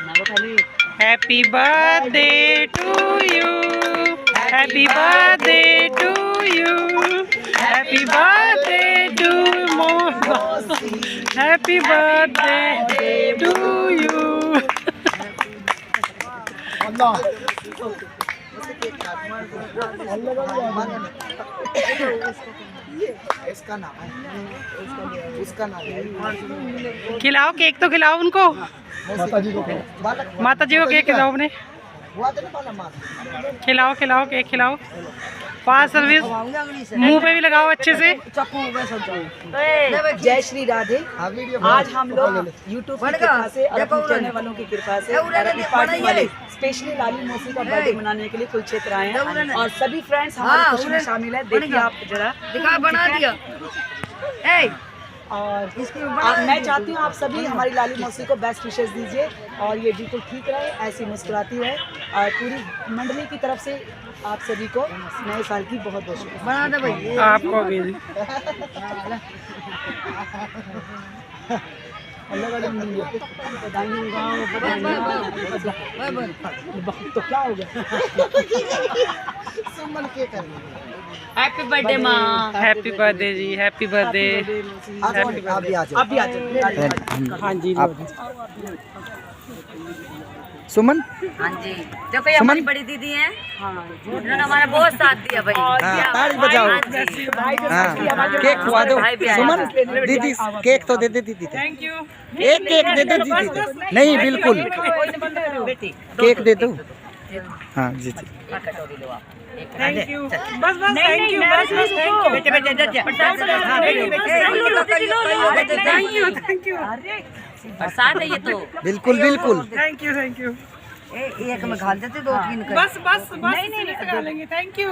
Happy birthday to you, happy birthday to you, happy birthday to मौसी, happy birthday to you. इसका नाम है, उसका नाम है। खिलाओ केक तो खिलाओ उनको, माता जी को केक खिलाओ अपने, खिलाओ खिलाओ केक खिलाओ। फास्ट सर्विस मुंह पे भी लगाओ अच्छे से। जय श्री राधे। आज हम लोग YouTube की कृपा से और अपने चैनल वालों की कृपा से और अपनी पार्टी वाले स्पेशली लाली मौसी का बर्थडे मनाने के लिए कुरुक्षेत्र आए हैं और सभी फ्रेंड्स हमारी खुशी में शामिल है। देखिए आप जरा बना दिया। और मैं चाहती हूँ आप सभी हमारी लाली मौसी को बेस्ट विशेष दीजिए और ये बिल्कुल ठीक रहे, ऐसी मुस्कुराती रहे और पूरी मंडली की तरफ से आप सभी को नए साल की बहुत बहुत शुभकामनाएं। बना दे भाई आपको भी। तो क्या हो गया? हैप्पी बर्थडे माँ, हैप्पी बर्थडे जी, हैप्पी बर्थडे। हाँ जी सुमन। हाँ जी, जो कोई हमारी बड़ी दीदी है, उन्होंने हमारा बहुत साथ दिया भाई। ताली बजाओ। हाँ, केक खवा दो सुमन। दीदी केक तो दे दे दीदी। Thank you. एक केक दे दे दीदी। नहीं बिल्कुल केक दे दो। हाँ जी जी थैंक यू। बस बस थैंक यू, बस बस थैंक यू बेटे बेटे थैंक यू थैंक यू। बरसात है ये तो। बिल्कुल बिल्कुल थैंक यू थैंक यू। एक में घाल देते दो तीन कर। बस बस बस नहीं खा लेंगे। Thank you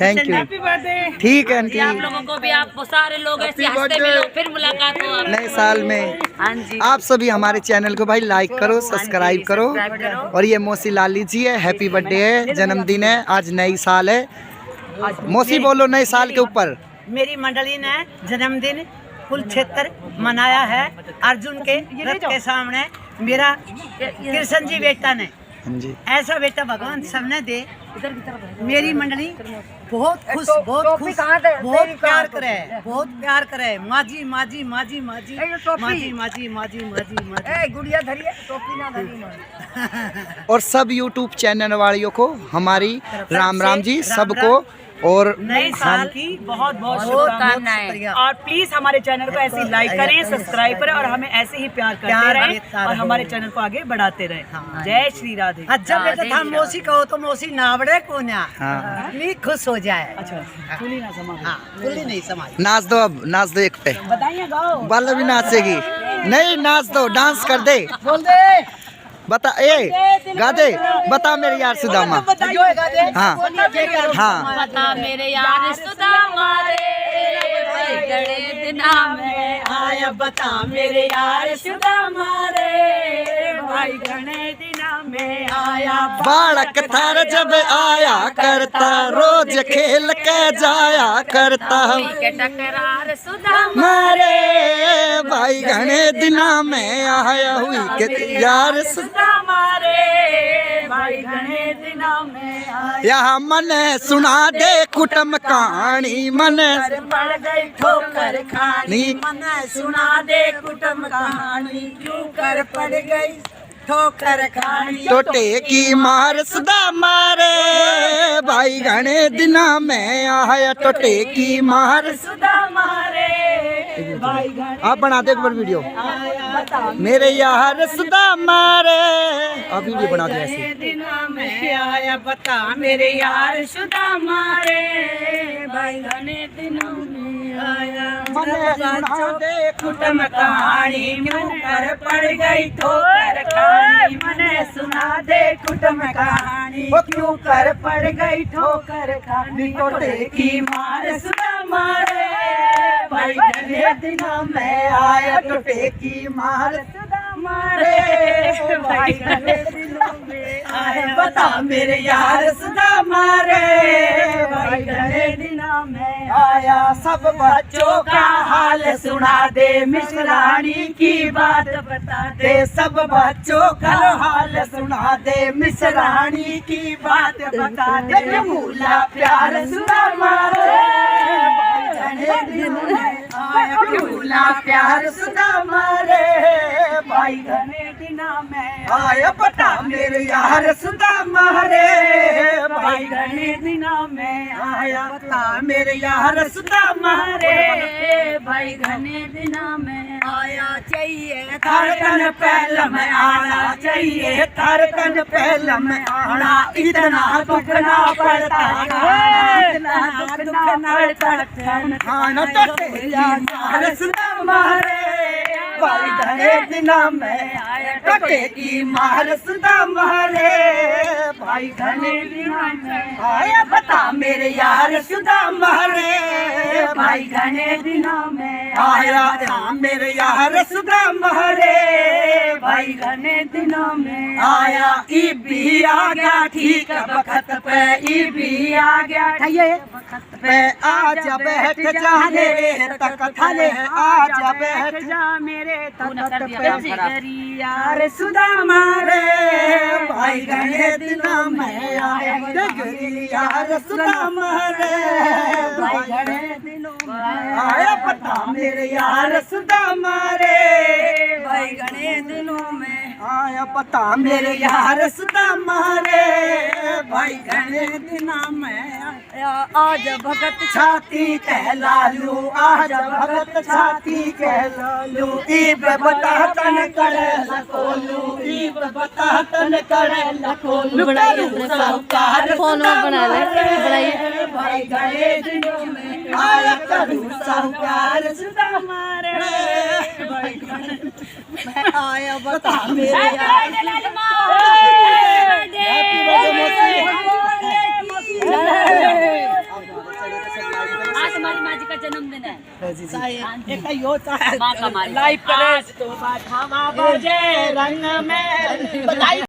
thank you. Happy birthday. ठीक है आंटी। आप लोगों को भी, आप सारे लोग ऐसे हंसते मिलो, फिर मुलाकात हो नए साल में। हाँ जी, आप सभी हमारे चैनल को भाई लाइक करो, सब्सक्राइब करो। और ये मौसी लाली जी है, हैप्पी बर्थडे है, जन्मदिन है, आज नई साल है। मौसी बोलो नए साल के ऊपर। मेरी मंडली ने जन्मदिन कुरुक्षेत्र मनाया है। अर्जुन के रथ के सामने मेरा कृष्ण जी बेटा ने, ऐसा बेटा भगवान सबने दे। मेरी मंडली बहुत खुश, बहुत खुश, बहुत प्यार करे, बहुत प्यार करे। माजी माजी माजी माजी माजी माजी माजी माजी माजी गुड़िया धरिए टोपी ना धरी। और सब यूट्यूब चैनल वालियों को हमारी राम राम जी सबको और नए साल की बहुत बहुत शुभकामनाएं। और प्लीज हमारे चैनल को ऐसे लाइक करें, सब्सक्राइब करें और हमें ऐसे ही प्यार करते रहें और हमारे चैनल को आगे बढ़ाते रहें। जय श्री राधे। अच्छा बेटा था मौसी कहो तो मौसी नावड़े को ना खुश हो जाए। अच्छा फूली ना समा, फूली नहीं समा। नाच दो, अब नाच दो एक पे। बताइए गाओ। बाला भी नाचेगी। नहीं नाच दो, डांस कर दे। बोल दे। बता गा दे। बता मेरे यार सुदामा। हाँ हाँ। बता मेरे यार सुदामा रे, गड़े दिना में आया। बता मेरे यार सुदामा रे, भाई घने दिना में आया। बालक थार जब आया करता, रोज खेल के जाया करता। टकरार सुदामा मारे भाई घने दिना में आया हुई के यार सुदामा रे, भाई घने दिना में आया। यहाँ मन सुना दे कुटुम कहानी, मन पड़ गई ठोकर खानी। मन सुना दे कुटुम कहानी, क्यों कर पड़ गई ठोकर खानी। टोटे की मार सदा मारे, भाई घने दिना में आया। टोटे की मार सुदा मारे, भाई घने आप बना दे एक बार वीडियो। आया। मेरे यार सदा मारे, आप वीडियो बना दे ऐसे। दिना में आया। बता मेरे यार सुदा मारे, भाई घने दिनों में आया। मन सुना दे कुटुम कहानी, क्यों कर पड़ गई ठोकर खानी। मन सुना दे कुटुम कहानी, क्यों कर पड़ गई ठोकर खानी। टोटे की मार सुदा मारे, भाई घने दिनों में आया। टोटे की मार सुदा मारे, भाई घने दिनों में आया। बता मेरे यार सुदा मारे, भाई घने दिनों में आया, सब बच्चों का हाल सुना दे, मिसरानी की बात बता दे, सब बच्चों का हाल सुना दे, मिसरानी की बात बता दे, भूला प्यार सुना मारे भूला प्यार सुना मारे भाई घने दिना में आया, पता मेरे यार सुधा मारे भाई घने दिना में आया, पता मेरे यार सुधा मारे भाई घने दिना में आया, चाहिए धड़कन पहल में आना चाहिए, धड़कन पहल में आना, इतना दुख ना पड़ता, इतना दुख ना पड़ता, खाना यार सुधा मारे भाई घने दिना में आया, टके की मार सुधा मारे भाई घने दिना में आया, बता मेरे यार सुधा मारे भाई घने दिना में आया, मेरे यार सुधा मारे भाई घने दिना में आया, ई भी आ गया ठीक वक्त पे, ई भी आ गया ये पे, आज बैठ जा मेरे तक थले, आज बैठ जा मेरे तक पे, यार सुधा मारे भाई घने दिना में आया, यार सुधा मारे भाई घने दिनों में आया, पता मेरे यार सुधा मारे भाई घने दिनों में आया, पता मेरे यार सुधा मारे भाई घने दिना में आया, आज भगत छाती कहला लू, आज भगत छाती कहला लू, ईब बता तन करे लकोलू, ईब बता तन करे लकोलू, करूँ साहूकार सुधा मारे भाई घने दिनों में आया, करूँ साहूकार सुधा मारे भाई घने में आया, बता मेरे यार आज हमारी माँ जी का जन्मदिन है, लाइव करे तो बात हम बाजे रंग में बधाई।